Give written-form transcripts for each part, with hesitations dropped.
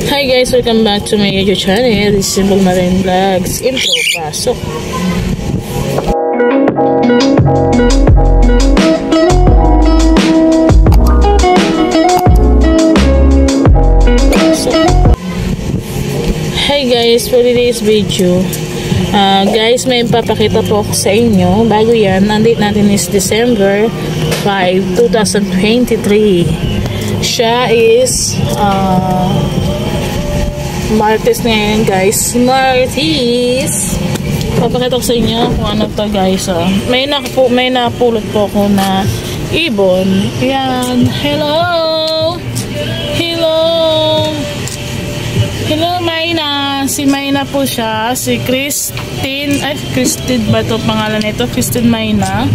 Hi guys, welcome back to my YouTube channel. This is Simple Marine Vlogs. Intro, pasok. Hi guys, for today's video, guys, may papakita po ako sa inyo. Bago yan, nandito natin is December 5, 2023. Siya is Martes ngayon guys. Martes! Papakita ko sa inyo kung ano to guys. May napulot po ako na ibon. Yan. Hello! Hello! Hello Mayna! Si Mayna po siya. Si Christine. Ay, Christine ba ito pangalan nito? Christine Mayna.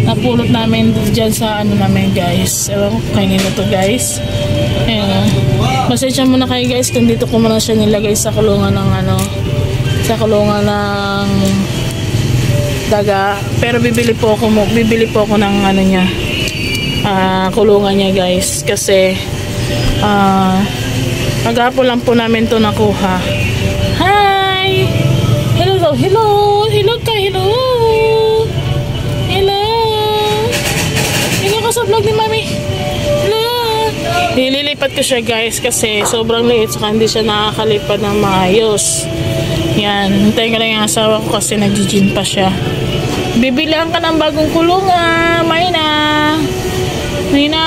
Napulot namin dyan sa ano namin guys. Ewan ko kayo nito to guys. Ayan. Pasensya muna kayo guys kung dito ko muna siya nilagay sa kulungan ng ano. Sa kulungan ng daga. Pero bibili po ako ng ano niya. Kulungan niya guys. Kasi maghapon lang po namin to nakuha. Hi! Hello! Hello! Hello ka! Hello! Hello! Hello ka sa vlog ni Mami! Hello! Nililipat ko siya guys kasi sobrang liit saka hindi siya nakakalipad ng maayos. Yan. Hintayin ko lang yung asawa ko kasi nag-gym pa siya. Bibilihan ka ng bagong kulungan. Mayna! Mayna!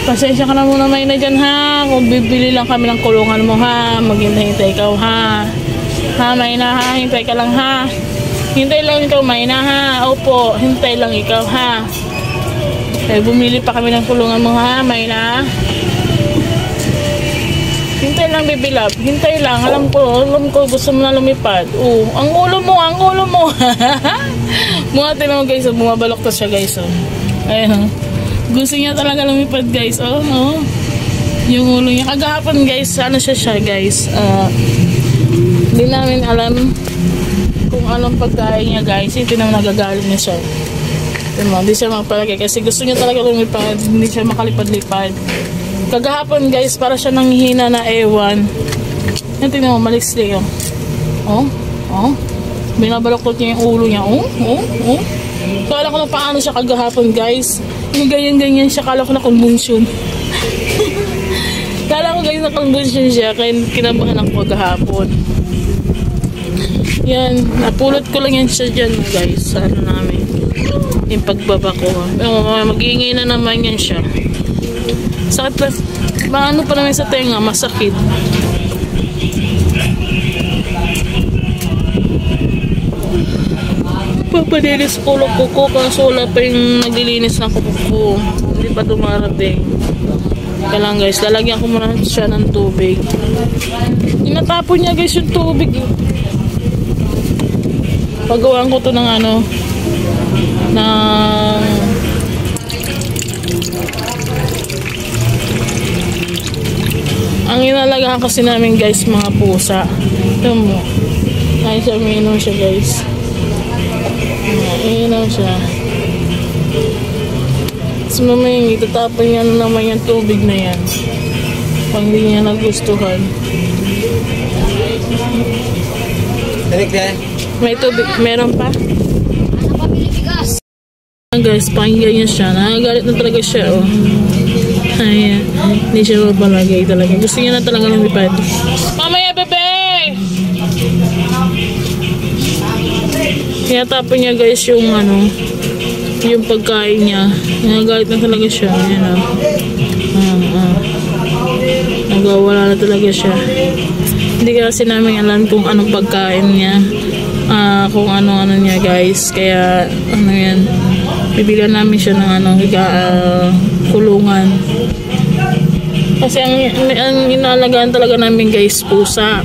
Pasensya ka na muna Mayna dyan ha. Kung bibili lang kami ng kulungan mo ha. Maghintay ikaw ha. Ha Mayna ha. Hintay ka lang ha. Hintay lang ikaw Mayna ha. Opo. Hintay lang ikaw ha. Eh, bumili pa kami ng kulungan mo ha, Mayna. Hintay lang, baby love. Hintay lang. Alam ko gusto mo na lumipad. Ang ulo mo. Mga tinawag guys, bumabalok to siya guys. Ayun. Gusto niya talaga lumipad guys. Yung ulo niya. Kagahapon guys, ano siya guys. Hindi namin alam kung anong pagkain niya guys. Hindi naman nagagalit niya siya. Hindi siya magpalagay kasi gusto niya talaga lumipad, hindi siya makalipad-lipad. Kagahapon guys, para siya nanghihina na ewan. Yan, tingnan mo, malisli yun. Binabaloktot niya yung ulo niya. Kala ko na paano siya kagahapon guys. Yung ganyan-ganyan siya, kala ko na convulsion. Kala ko guys na convulsion siya, kaya kinabahan ako kagahapon. Yan, napulot ko lang yan siya dyan guys, sa ano namin. Yung pagbaba ko. Mag-iingay na naman yan siya. Sakit pa. Maano pa naman sa tenga. Masakit. Papadilis ulo ko kaso wala pa yung naglilinis ng kuko ko. Hindi pa dumarating. Kaya lang guys, lalagyan ko muna siya ng tubig. Inatapon niya guys yung tubig. Pagawaan ko to ng ano, ang inalagaan kasi namin guys mga pusa. Ito mo ay siya, umiinom siya guys. Umiinom siya. So mamaya itatapon niya na naman yung tubig na yan pag hindi niya nagustuhan. May tubig, meron pa? Guys, pakinggan niya siya. Nakagalit na talaga siya, Ayan. Hindi siya mapalagay talaga. Gusto niya na talaga lumipad. Mamaya, bebe! Kaya tapon niya, guys, yung yung pagkain niya. Nakagalit na talaga siya. Ayan, nagwawala na talaga siya. Hindi kasi namin alam kung anong pagkain niya. Kung ano-ano niya, guys. Kaya, yan. Bibilihan namin siya ng kulungan. Kasi ang inaalagaan talaga namin guys, pusa.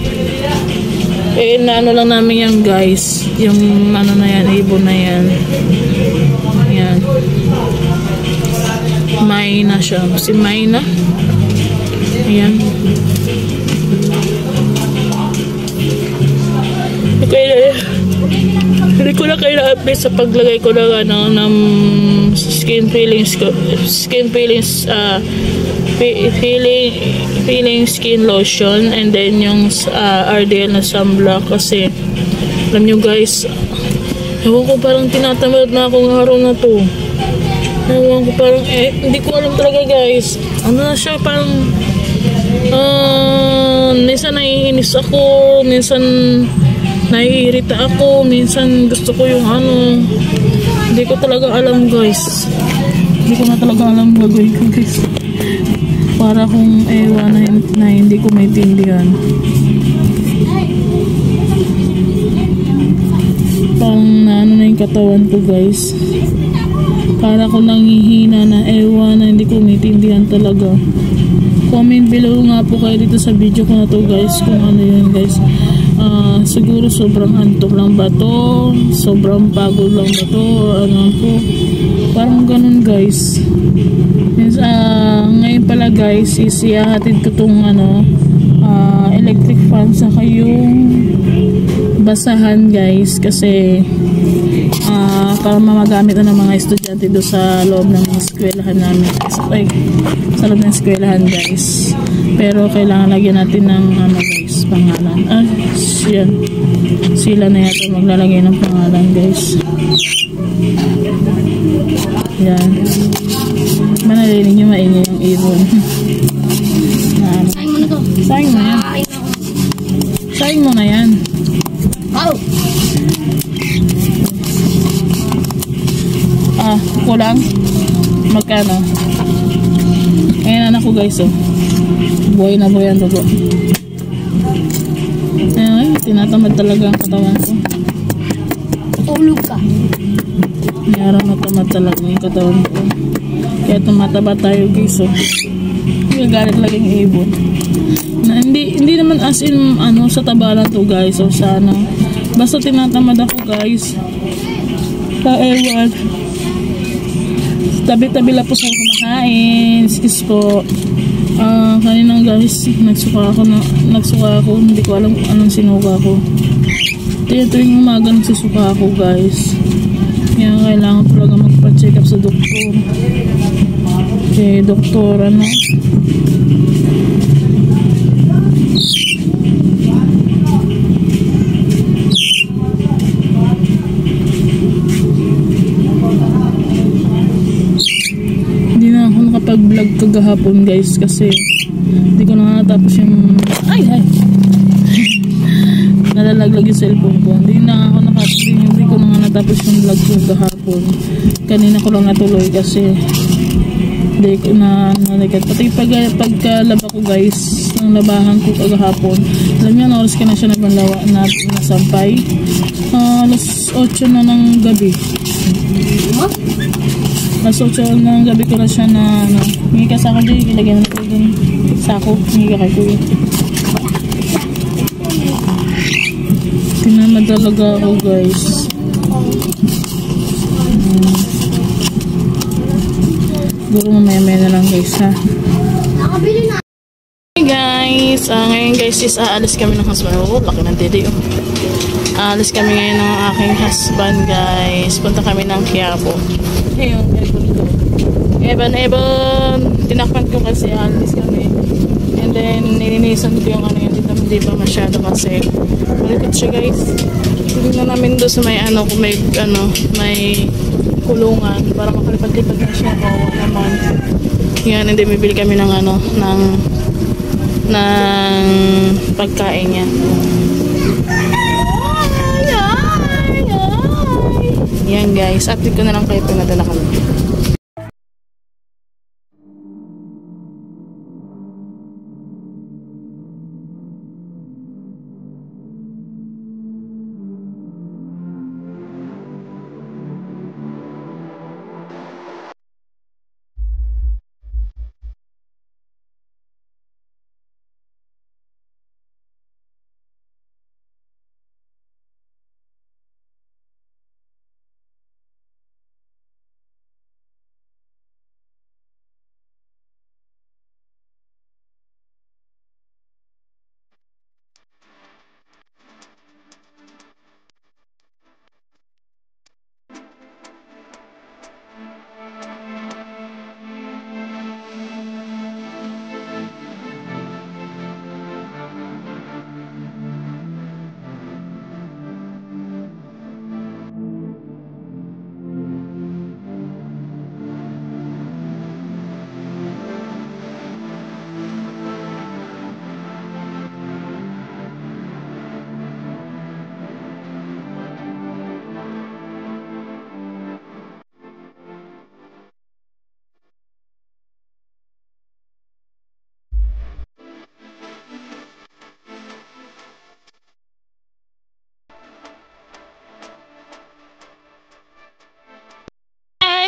Naano lang namin yan guys. Yung ano na yan, ibon na yan. Yan. Mayna siya. Si Mayna. Ayan. Hindi ko na kayo na-update sa paglagay ko ng skin peelings Peeling skin lotion, and then yung RDL na sunblock kasi alam nyo guys, ewan ko, parang tinatamad na akong araw na to. Ewan ko, parang hindi ko alam talaga guys. Ano na siya, parang minsan naiinis ako, minsan naiirita ako, minsan gusto ko yung hindi ko talaga alam guys. Hindi ko na talaga alam gagawin ko guys. Para kung ewan na hindi ko maintindihan. Parang na yung katawan ko guys. Para ko nangihina na ewan na hindi ko maintindihan talaga. Comment below nga po kayo dito sa video ko na to guys kung ano yun guys. Siguro sobrang antok lang ba to, sobrang pagod lang ba to, ano po, parang ganun guys. Ngayon pala guys is ihahatid ko tong electric fan sa kayong basahan guys kasi para magamit na ng mga estudyante do sa loob ng eskwelahan namin, sa loob ng eskwelahan guys. Pero kailangan lagyan natin ng guys, pangalan. Yan. Sila na yata maglalagay ng pangalan guys. Yan. Manalinig nyo maingay yung ibon. Sayang mo na to. Sayang mo yan. Sayang mo na yan. Oh! Kulang? Magkano? Ayan anak ko guys buhay na buhay ang dugo. Ayun, tinatamad talaga ang katawan ko. Tulog ka. Mayroon na tamad talaga yung katawan ko. Kaya tumataba tayo guys Gagalit lang yung ibon. Na, hindi naman as in sa taba lang to guys sa basta tinatamad ako guys. Ewan. Tabi-tabi lang po sa kumakain. Excuse po. Kanina guys, nagsuka ako. Hindi ko alam kung anong sinuka ko. Tuwing umaga nagsusuka ako guys. Kaya kailangan talaga magpa-check up sa doktor. Okay, doktor nakapag-vlog kagahapon guys kasi hindi ko na natapos yung nalalaglag yung cellphone ko. Hindi ko na natapos yung vlog ko kagahapon. Kanina ko lang natuloy kasi hindi ko na nalagat. Pati pagkalaba ko guys ng labahan ko kagahapon, alam niyo na oras ka na siya nasampay. Alas 8 na ng gabi. Alas 8 ng gabi ko na siya hingi ka sa ako dyan, ilagay na ko dun sa ako, hingi ka kay kuya. Tinamad talaga ako guys. Siguro mamaya na lang guys Nakabili na. Hey guys, ngayon guys is aalis kami ng husband. Laki ng dede aalis kami ngayon ng aking husband guys. Punta kami ng Quiapo. Ayun, Evan, tinakpan ko kasi alis kami. And then, nilinisan ko yung hindi pa masyado kasi malikot siya guys. Hindi na namin doon sa may kulungan para makalipad-lipad na siya. Oo naman. Yan, and then bibili kami ng pagkain niya. Yan guys, update ko na lang kayo pag nadala kami.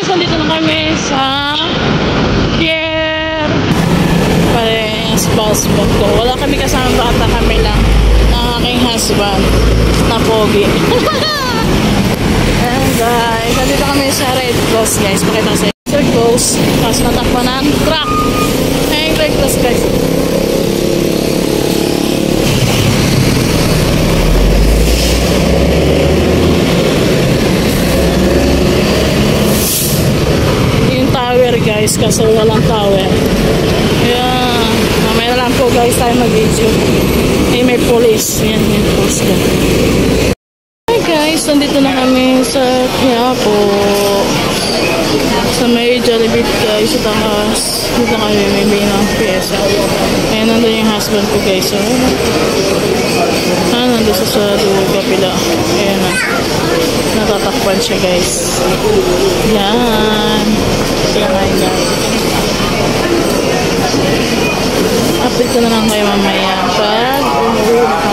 nandito na kami sa Pier Pares husband ko. Wala kami kasama bata, kami lang ng aking husband na pogi. Ayan guys, nandito kami sa Red Cross guys. Pakita sa Red Cross. Tapos natakpan ng truck. Ayan Red Cross guys. Yung tower guys, kasi walang tower. Ayan. Mamaya na lang po guys tayo mag-video. Eh, may police. Ayan, may police ka. Hi guys, nandito na kami sa Quiapo. Sa may Jollibee guys, sa takas. Dito kami may binang pyesa. Ayan, nandun yung husband ko guys. So, nandun sa dulo kapila. Ayan na. Natatakpan siya guys. Yan. Kailangan yan. Update ko na lang kayo mamaya pag umuwi na